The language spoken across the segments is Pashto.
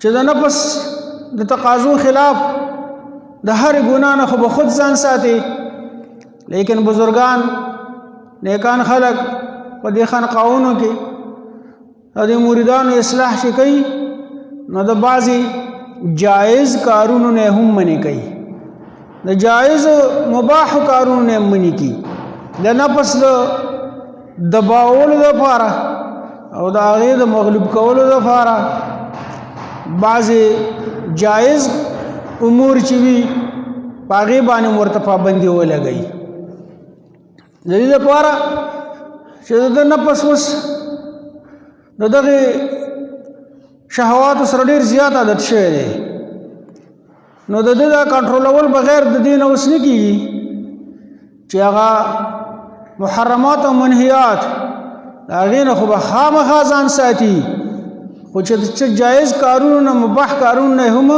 چې د نفس د تقاضو خلاف د هر ګناه نه خو به خود ځان ساتي. لیکن بزرگان نیکان خلق په دې خانقاهونو کې د مریدانو اصلاح چې کوي نو د بعضې جایز کارونو نه هم منې کوي، د جایز مباح کارونو نه هم منې کوي. د نفس د دباولو دپاره او د هغې د مغلوب کولو دپاره بعضې جایز امور چې وي په هغې باندې ورته پابندي ولګوي. د دې دپاره چې د نفس اوس د دغې شهواتو سره ډېر زیات عادت شوی دی، نو د ده دا کنټرولول بغیر د دې نه اوس نه کېږي چې هغه محرمات او منهیات د هغې نه خو به خامخا ځان ساتي، خو چې جایز کارونو نه مباح کارونو نه هم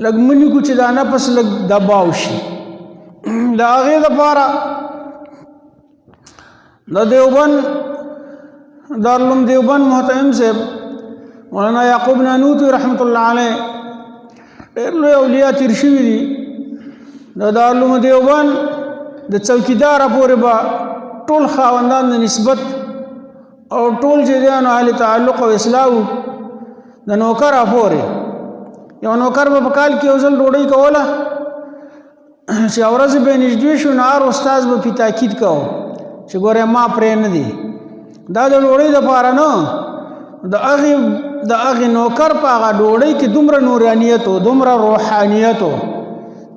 لږ منې کړو چې دا نفس لږ دباو شي. د هغې دپاره د دیوبند دارالعلوم دیوبند محترم صاحب مولانا یعقوب نانوتوی رحمت الله علیه ډېر لوی اولیاء تیر شوي دي. د دارالعلوم دیوبند د څوکیداره پورې به ټول خاوندان د نسبت او ټول چې دی نو اهل تعلق او اصلاح د نوکره پورې یو نوکر به په کال کې یو ځل ډوډۍ کوله چې ورځ به نږدې شو نو هر استاذ به پې تاکید کوو چې ګوره ما پرې نه دي، دا د ډوډۍ دپاره نه، د هغې نوکر په هغه ډوډۍ کې دومره نورانیت و دومره روحانیت و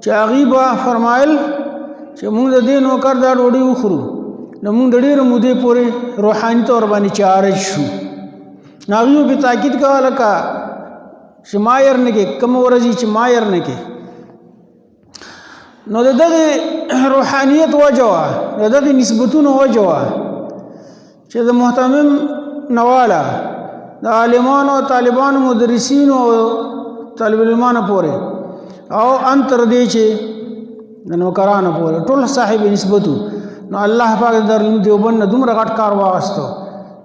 چې هغې به فرمایل چې مونږ د دې نوکر دا ډوډۍ وخورو نو مونږ د ډېرې مودې پورې روحاني طور باندې چارج شو. نو هغې به پې تاکید کوه لکه چې مایر نه کې کومه ورځ چې مایر نه کې. نو د دغې روحانیت وجه وه، د دغې نسبتونو وجه وه چې د محتمم نواله د عالمانو طالبانو مدرسینو او طالب علمانو پورې او ان تر دې چې د نوکرانو پورې ټول صاحب نسبتو. نو الله پاک د دارالعلوم دیوبند نه دومره غټ کار واغستو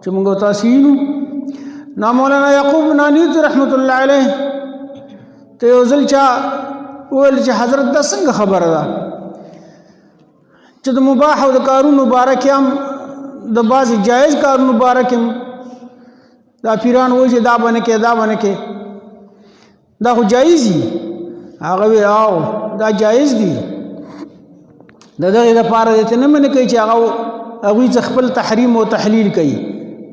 چې موږ تاسو وینو. نو مولانا یعقوب نانوتوی رحمت الله علیه ته یو ځل چا وویل چې حضرت دا څنګه خبره ده چې د مباح او د کارونو باره کې هم د بعضې جایز کارونو باره کې هم دا پیران وایي چې دا به نه کې دا به نه کې دا خو جایز دي. هغه وی او دا جایز دي، د دغې دپاره دې ته نه منې کوي چې هغوی څه خپل تحریم او تحلیل کوي،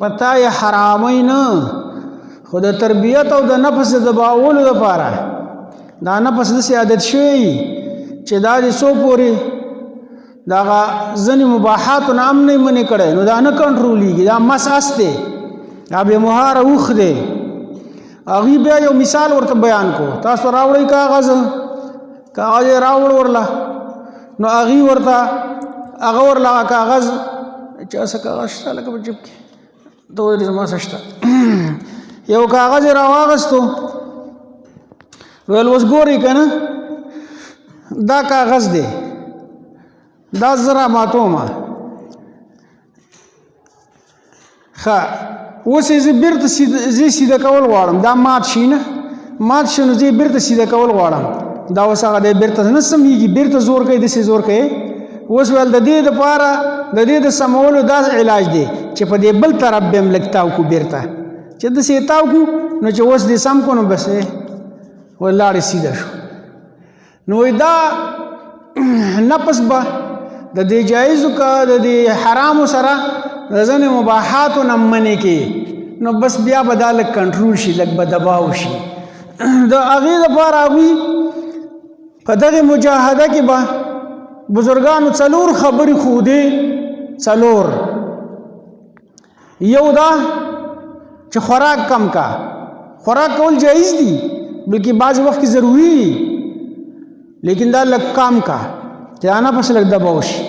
پتا یې حراموي نه، خو د تربیت او د نفس د دباولو دپاره دا نفس داسې عادت شوی چې دا دې څو پورې د هغه ځینې مباحاتو نه هم نه منې کړی نو دا نه کنټرولېږي، دا مس اس دی، دا بې مهاره اوښ دی. هغوی بیا یو مثال ورته بیان کو، تاسو راوړئ کاغذ یې راوړ ورله نو هغوی ورته هغه ورله هغه کاغذ چا څه کاغذ شته لکه په جیب کې ته ویلې زما څه شته یو کاغذ یې راواغستو ویل اوس ګورئ که نه دا کاغذ دی دا زه راماتومه ښه اوس یې زه بېرته زه سیده کول غواړم دا مات شي نه مات شي نو زه یې بېرته سیده کول غواړم دا اوس هغه دی بېرته نه سمېږي بېرته زور کوي داسې زور کوي. اوس ویل د دې دپاره د دې د سمولو دا علاج دی چې په دې بل طرف به هم لږ تاو کړو بېرته چې داسې یې تاو کړو نو چې اوس دې سم کړو نو بس وایي لاړې سیده شو. نو وایي دا نفس به د دې جایزو که د دې حرامو سره د ځینې مباحاتو نه منې کې نو بس بیا به دا لږ کنټرول شي لږ به دباو شي. د هغې دپاره هغوی په دغې مجاهده کې به بزرګانو څلور خبرې ښودې څلور. یو دا چې خوراک کم کا، خوراک کول جایز دي بلکې بعض وخت کې ضروري دي لیکن دا لږ کم کا چې دا نفس لږ دباو شي.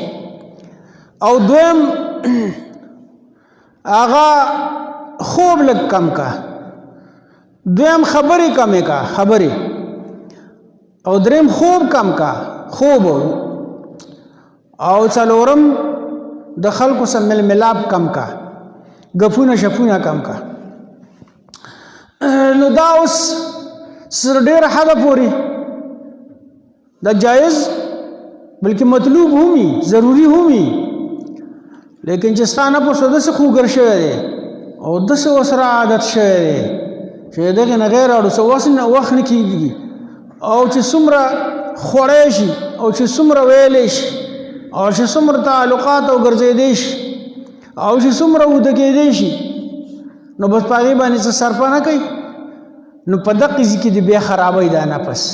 او دویم هغه خوب لږ کم کا، دویم خبرې کمې کا خبرې، او دریم خوب کم کا خوب، او څلورم د خلکو سره مل ملاب کم کا، گفونه شفونه کم کا. نو دا اوس ډېر حده پورې دا جایز بلکې مطلوب هم وي ضروري هم وي لیکن چې ستا نفس داسې خوږر شوی دی او داسې ورسره عادت شوی دی چې د هغې نه غیر اړو څه وخت نه کېږي او چې څومره خوړی شي او چې څومره ویلی شي او چې څومره تعلقات او ګرځېدی شي او چې څومره اوده کېدی شي نو بس په هغې باندې څه صرفه نه کوي نو په دقې ځای کې د بیا خرابوي دا نفس